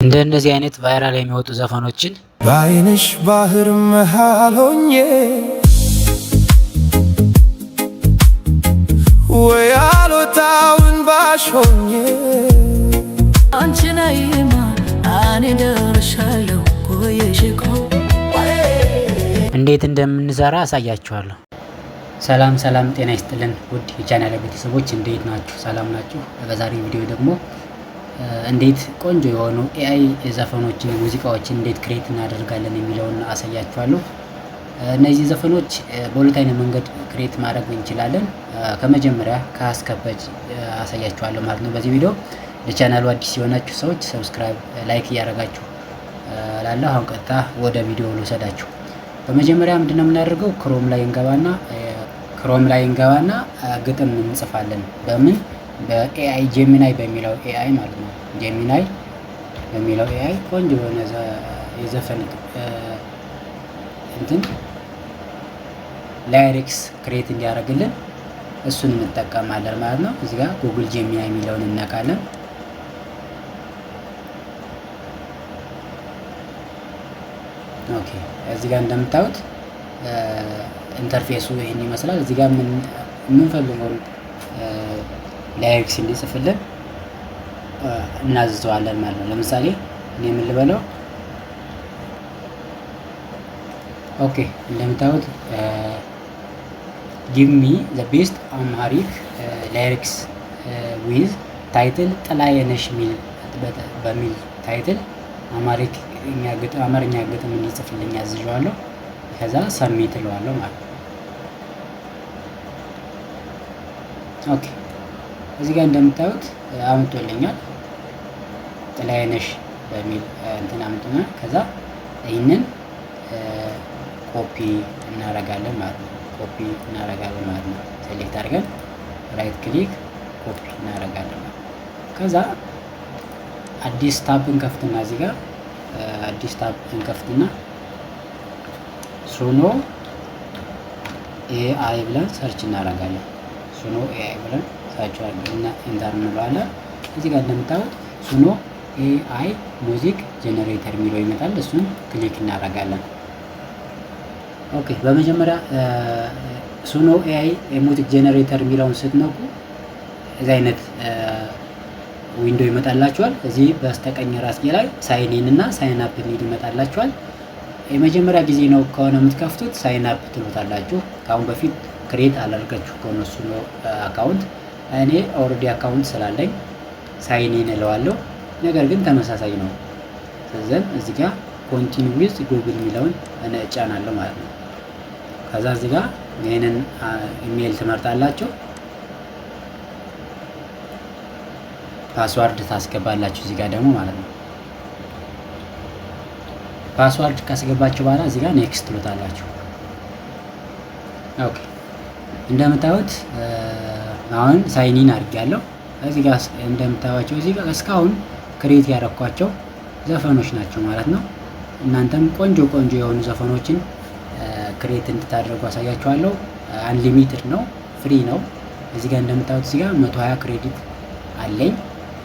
እንደነዚህ አይነት ቫይራል የሚወጡ ዘፈኖችን በአይንሽ ባህር መሃል ሆኜ ወይ አልወጣውን ባሽ ሆኜ አንቺ ነይማ እኔ ደርሻለሁ ቆየሽኮ እንዴት እንደምንሰራ አሳያችኋለሁ። ሰላም ጤና ይስጥልን ውድ የቻናል ቤተሰቦች እንዴት ናችሁ? ሰላም ናችሁ? በዛሬው ቪዲዮ ደግሞ እንዴት ቆንጆ የሆኑ ኤአይ ዘፈኖችን ሙዚቃዎችን እንዴት ክሬት እናደርጋለን የሚለውን አሳያችኋለሁ። እነዚህ ዘፈኖች በሁለት አይነት መንገድ ክሬት ማድረግ እንችላለን። ከመጀመሪያ ከአስከፈጅ አሳያችኋለሁ ማለት ነው በዚህ ቪዲዮ። ለቻናሉ አዲስ የሆናችሁ ሰዎች ሰብስክራይብ፣ ላይክ እያደረጋችሁ ላለሁ። አሁን ቀጥታ ወደ ቪዲዮ ልውሰዳችሁ። በመጀመሪያ ምንድነው የምናደርገው? ክሮም ላይ እንገባና ግጥም እንጽፋለን። በምን በኤአይ ጄሚናይ በሚለው ኤአይ ማለት ነው። ጄሚናይ በሚለው ኤአይ ቆንጆ የሆነ የዘፈን እንትን ላይሪክስ ክሬት እንዲያደርግልን እሱን እንጠቀማለን ማለት ነው። እዚህ ጋር ጉግል ጄሚናይ የሚለውን እናካለን። ኦኬ፣ እዚህ ጋር እንደምታዩት ኢንተርፌሱ ይሄን ይመስላል። እዚህ ጋር የምንፈልገው ላይሪክስ እንዲጽፍልን እናዝዘዋለን ማለት ነው። ለምሳሌ እኔ ምን ልበለው? ኦኬ፣ እንደምታዩት ጊቭ ሚ ዘ ቤስት አምሃሪክ ላይሪክስ ዊዝ ታይትል ጥላየነሽ በሚል ታይትል አማርኛ ግጥም እንዲጽፍልኝ ያዝዣዋለሁ። ከዛ ሰሚት እለዋለሁ ማለት ነው። ኦኬ፣ እዚህ ጋር እንደምታዩት አምጦልኛል። ጥላየነሽ በሚል እንትን አምጥና ከዛ ይህንን ኮፒ እናረጋለን ማለት ነው። ሴሌክት አድርገን ራይት ክሊክ ኮፒ እናረጋለን ማለት ነው። ከዛ አዲስ ታብ እንከፍትና እዚህ ጋር አዲስ ታብ እንከፍትና ሱኖ ኤአይ ብለን ሰርች እናረጋለን። ሱኖ ኤአይ ብለን ሰርች አድርገን ኢንተር እንለዋለን። እዚህ ጋር እንደምታዩት ሱኖ ኤአይ ሙዚክ ጄኔሬተር የሚለው ይመጣል። እሱን ክሊክ እናደርጋለን። ኦኬ፣ በመጀመሪያ ሱኖ ኤአይ ሙዚክ ጄኔሬተር የሚለውን ስትነቁ እዚህ አይነት ዊንዶ ይመጣላችኋል። እዚህ በስተቀኝ ራስጌ ላይ ሳይን ኢን እና ሳይን አፕ የሚል ይመጣላችኋል። የመጀመሪያ ጊዜ ነው ከሆነ የምትከፍቱት ሳይን አፕ ትሉታላችሁ። ከአሁን በፊት ክሬት አላደርጋችሁ ከሆነ ሱኖ አካውንት፣ እኔ ኦልሬዲ አካውንት ስላለኝ ሳይን ኢን እለዋለሁ። ነገር ግን ተመሳሳይ ነው። ስለዚህ እዚህ ጋር ኮንቲኒው ዊዝ ጉግል የሚለውን እጫናለሁ ማለት ነው። ከዛ እዚህ ጋር ይሄንን ኢሜል ትመርጣላችሁ፣ ፓስዋርድ ታስገባላችሁ እዚህ ጋር ደግሞ ማለት ነው። ፓስዋርድ ካስገባችሁ በኋላ እዚህ ጋር ኔክስት ትሉታላችሁ። ኦኬ፣ እንደምታዩት አሁን ሳይን ኢን አድርጌያለሁ። እዚህ ጋር እንደምታዩቸው እዚህ ጋር እስካሁን ክሬት ያደረኳቸው ዘፈኖች ናቸው ማለት ነው። እናንተም ቆንጆ የሆኑ ዘፈኖችን ክሬት እንድታደርጉ አሳያችኋለሁ። አንሊሚትድ ነው፣ ፍሪ ነው። እዚህ ጋር እንደምታዩት እዚህ ጋር 120 ክሬዲት አለኝ።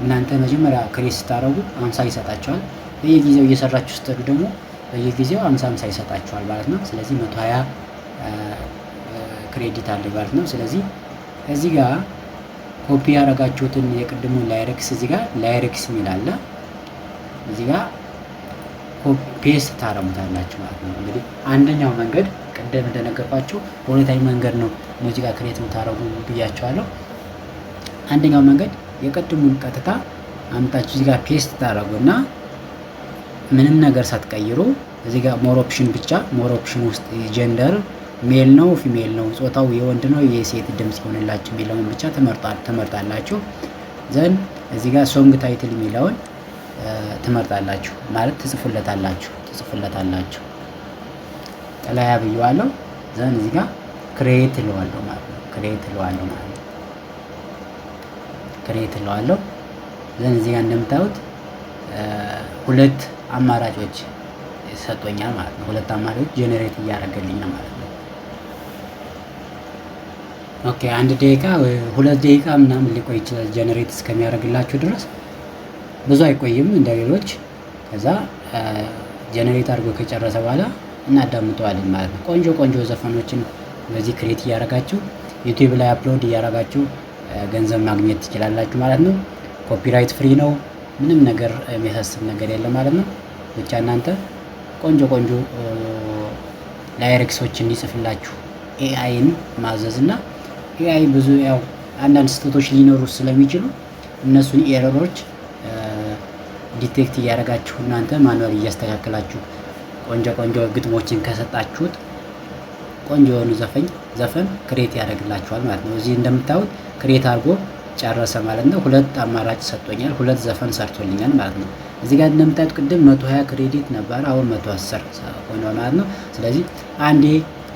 እናንተ መጀመሪያ ክሬት ስታደርጉ 50 ይሰጣችኋል። በየጊዜው እየሰራችሁ ስትሄዱ ደግሞ በየጊዜው 50 ይሰጣችኋል ማለት ነው። ስለዚህ 120 ክሬዲት አለ ማለት ነው። ስለዚህ እዚህ ጋር ኮፒ ያደረጋችሁትን የቅድሙን ላይሪክስ እዚህ ጋር ላይሪክስ የሚል አለ። እዚህ ጋር ፔስት ታረሙታላችሁ ማለት ነው። እንግዲህ አንደኛው መንገድ ቅድም እንደነገርኳችሁ በሁለተኛ መንገድ ነው ሙዚቃ ክሬት የምታረጉ ብያችኋለሁ። አንደኛው መንገድ የቅድሙን ቀጥታ አምጣችሁ እዚህ ጋር ፔስት ታረጉና ምንም ነገር ሳትቀይሩ እዚህ ጋር ሞር ኦፕሽን ብቻ ሞር ኦፕሽን ውስጥ ጀንደር ሜል ነው ፊሜል ነው፣ ጾታው የወንድ ነው የሴት ድምጽ ይሆንላችሁ የሚለውን ብቻ ትመርጣላችሁ። ዘን እዚህ ጋር ሶንግ ታይትል የሚለውን ትመርጣላችሁ ማለት ትጽፉለታላችሁ። ጥላያ ብየዋለሁ። ዘን እዚህ ጋር ክሬት እለዋለሁ ማለት ነው። ክሬት እለዋለሁ። ዘን እዚህ ጋር እንደምታዩት ሁለት አማራጮች ሰጥቶኛል ማለት ነው። ሁለት አማራጮች ጄኔሬት እያደረገልኝ ነው ማለት ነው። ኦኬ፣ 1 ደቂቃ ወይ 2 ደቂቃ ምናምን ሊቆይ ይችላል ጄኔሬት እስከሚያደርግላችሁ ድረስ። ብዙ አይቆይም እንደ ሌሎች ከዛ ጀነሬት አድርጎ ከጨረሰ በኋላ እናዳምጠዋለን ማለት ነው። ቆንጆ ቆንጆ ዘፈኖችን በዚህ ክሬት እያደረጋችሁ ዩቲዩብ ላይ አፕሎድ እያደረጋችሁ ገንዘብ ማግኘት ትችላላችሁ ማለት ነው። ኮፒራይት ፍሪ ነው። ምንም ነገር የሚያሳስብ ነገር የለም ማለት ነው። ብቻ እናንተ ቆንጆ ቆንጆ ላይሪክሶች እንዲጽፍላችሁ ኤአይን ማዘዝ እና ኤአይ ብዙ ያው አንዳንድ ስህተቶች ሊኖሩ ስለሚችሉ እነሱን ኤረሮች ዲቴክት እያደረጋችሁ እናንተ ማኑዋል እያስተካከላችሁ ቆንጆ ቆንጆ ግጥሞችን ከሰጣችሁት ቆንጆ የሆኑ ዘፈን ክሬት ያደርግላችኋል ማለት ነው። እዚህ እንደምታዩት ክሬት አድርጎ ጨረሰ ማለት ነው። ሁለት አማራጭ ሰጥቶኛል። ሁለት ዘፈን ሰርቶልኛል ማለት ነው። እዚህ ጋር እንደምታዩት ቅድም 120 ክሬዲት ነበር፣ አሁን 110 ሆነ ማለት ነው። ስለዚህ አንዴ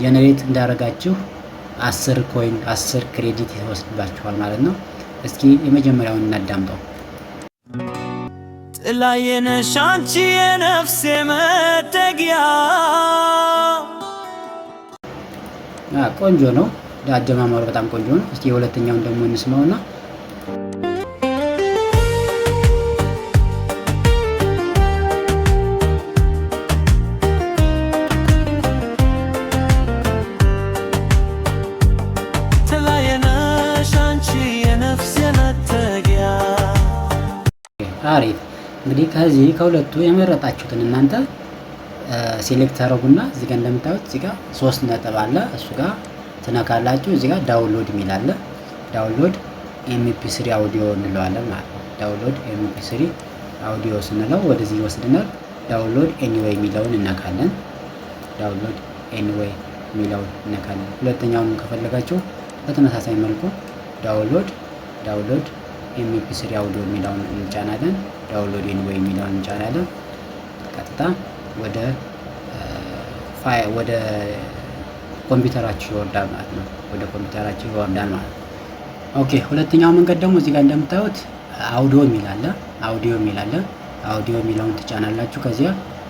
ጀነሬት እንዳደረጋችሁ 10 ኮይን 10 ክሬዲት ይወስድባችኋል ማለት ነው። እስኪ የመጀመሪያውን እናዳምጠው። ጥላዬ ነሽ አንቺ የነፍሴ መጠጊያ። ቆንጆ ነው። አጀማመሩ በጣም ቆንጆ ነው። እስኪ የሁለተኛውን ደግሞ እንስማውና ጥላዬ ነሽ አንቺ የነፍሴ መጠጊያ። አሪፍ። እንግዲህ ከዚህ ከሁለቱ የመረጣችሁትን እናንተ ሴሌክት ታደርጉና እዚህ ጋር እንደምታዩት እዚህ ጋር 3 ነጥብ አለ። እሱ ጋር ትነካላችሁ። እዚህ ጋር ዳውንሎድ የሚል አለ። ዳውንሎድ ኤምፒ3 አውዲዮ እንለዋለን ማለት ነው። ዳውንሎድ ኤምፒ3 አውዲዮ ስንለው ወደዚህ ይወስድናል። ዳውንሎድ ኤኒዌይ የሚለውን እነካለን። ዳውንሎድ ኤኒዌይ የሚለውን እነካለን። ሁለተኛውን ከፈለጋችሁ በተመሳሳይ መልኩ ዳውንሎድ ኤምፒ3 አውዲዮ የሚለውን እንጫናለን። ዳውንሎድ ኤኒዌይ የሚለውን እንጫናለን። ቀጥታ ወደ ኮምፒውተራችሁ ይወርዳል ማለት ነው። ወደ ኮምፒውተራችሁ ይወርዳል ማለት ነው። ኦኬ። ሁለተኛው መንገድ ደግሞ እዚህ ጋር እንደምታዩት አውዲዮ የሚል አለ። አውዲዮ የሚለውን ትጫናላችሁ። ከዚያ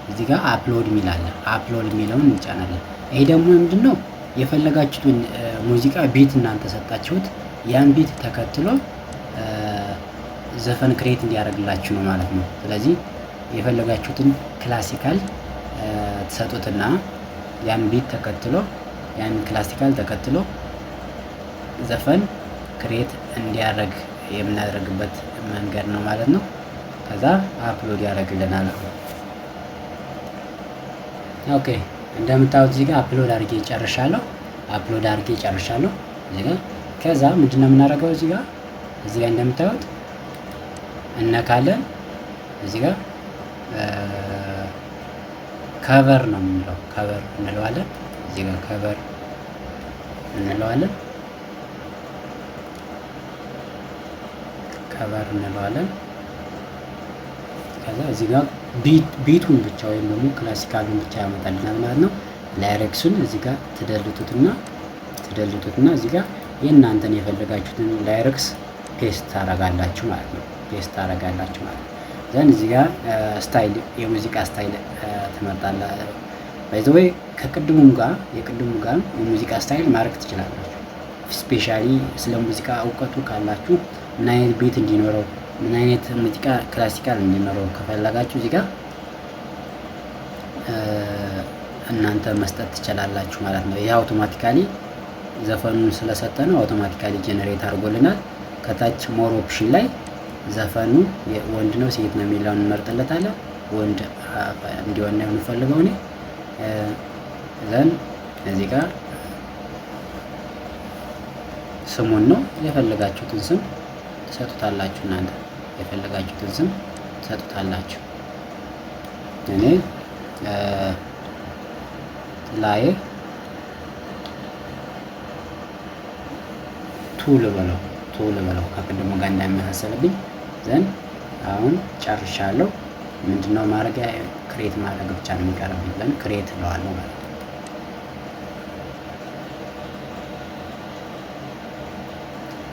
እዚህ ጋር አፕሎድ የሚል አለ። አፕሎድ የሚለውን እንጫናለን። ይሄ ደግሞ ምንድነው? የፈለጋችሁትን ሙዚቃ ቢት እናንተ ሰጣችሁት፣ ያን ቢት ተከትሎ ዘፈን ክሬት እንዲያደርግላችሁ ነው ማለት ነው። ስለዚህ የፈለጋችሁትን ክላሲካል ትሰጡትና ያን ቢት ተከትሎ ያን ክላሲካል ተከትሎ ዘፈን ክሬት እንዲያደርግ የምናደርግበት መንገድ ነው ማለት ነው። ከዛ አፕሎድ ያደርግልናል። ኦኬ። እንደምታዩት እዚህ ጋር አፕሎድ አድርጌ ጨርሻለሁ። እዚህ ጋር ከዛ ምንድነው የምናደርገው? እዚህ ጋር እንደምታዩት እነካለን። እዚህ ጋር ከቨር ነው የምንለው። ከቨር እንለዋለን። እዚህ ጋር ከቨር እንለዋለን። ከዛ እዚህ ጋር ቢቱን ብቻ ወይም ደግሞ ክላሲካሉን ብቻ ያመጣልናል ማለት ነው። ላይሬክሱን እዚህ ጋር ትደልቱትና እዚህ ጋር የእናንተን የፈለጋችሁትን ላይሬክስ ፔስት ታረጋላችሁ ማለት ነው። ዘን እዚህ ጋር ስታይል የሙዚቃ ስታይል ትመርጣላችሁ። ባይ ዘ ዌይ የቅድሙ ጋር የሙዚቃ ስታይል ማድረግ ትችላላችሁ። ስፔሻሊ ስለ ሙዚቃ እውቀቱ ካላችሁ ምን አይነት ቤት እንዲኖረው ምን አይነት ሙዚቃ ክላሲካል እንዲኖረው ከፈለጋችሁ እዚህ ጋር እናንተ መስጠት ትችላላችሁ ማለት ነው። ይሄ አውቶማቲካሊ ዘፈኑን ስለሰጠነው አውቶማቲካሊ ጀነሬት አድርጎልናል። ከታች ሞር ኦፕሽን ላይ ዘፈኑ ወንድ ነው ሴት ነው የሚለውን እንመርጥለታለን። ወንድ እንዲሆን ነው የምፈልገው እኔ። ዘን እዚህ ጋር ስሙን ነው የፈለጋችሁትን ስም ትሰጡታላችሁ። እናንተ የፈለጋችሁትን ስም ትሰጡታላችሁ። እኔ ላይ ቱል በለው ከቅድሙ ጋር እንዳይመሳሰልብኝ። ዘን አሁን ጨርሻለሁ። ምንድነው ማድረግ ክሬት ማድረግ ብቻ ነው የሚቀርብኝ። ዘን ክሬት እለዋለሁ ማለት ነው።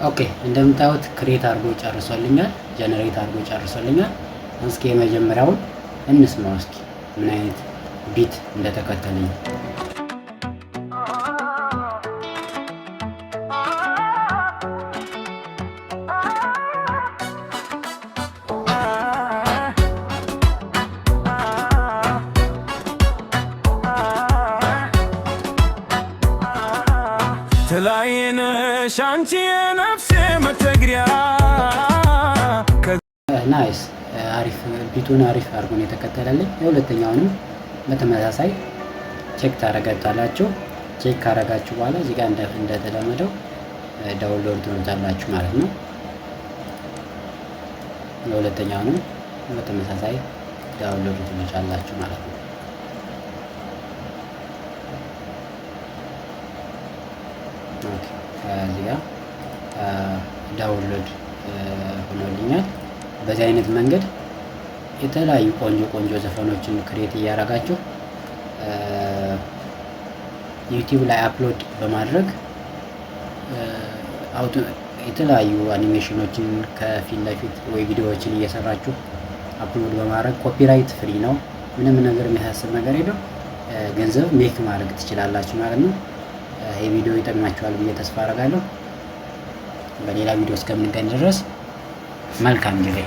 ኦኬ እንደምታዩት ክሬት አድርጎ ጨርሶልኛል። ጀነሬት አድርጎ ጨርሶልኛል። እስኪ የመጀመሪያውን እንስማው እስኪ ምን አይነት ቢት እንደተከተለኝ። ጥላዬ ነሽ አንቺ የነፍሴ መጠጊያ። ናይስ አሪፍ ቢቱን አሪፍ አድርጎ ነው የተከተለልኝ። የሁለተኛውንም በተመሳሳይ ቼክ ታረጋታላችሁ። ቼክ ካረጋችሁ በኋላ እዚህ ጋር እንደተለመደው ዳውንሎድ ትሉታላችሁ ማለት ነው። የሁለተኛውንም በተመሳሳይ ዳውንሎድ ትሉታላችሁ ማለት ነው። ኦኬ እዚህ ጋር ዳውንሎድ ሆኖልኛል። በዚህ አይነት መንገድ የተለያዩ ቆንጆ ዘፈኖችን ክሬት እያደረጋችሁ ዩቲዩብ ላይ አፕሎድ በማድረግ የተለያዩ አኒሜሽኖችን ከፊት ለፊት ወይ ቪዲዮዎችን እየሰራችሁ አፕሎድ በማድረግ ኮፒራይት ፍሪ ነው። ምንም ነገር የሚያሳስብ ነገር የለው። ገንዘብ ሜክ ማድረግ ትችላላችሁ ማለት ነው። ይህ ቪዲዮ ይጠቅማችኋል ብዬ ተስፋ አደርጋለሁ። በሌላ ቪዲዮ እስከምንገናኝ ድረስ መልካም ጊዜ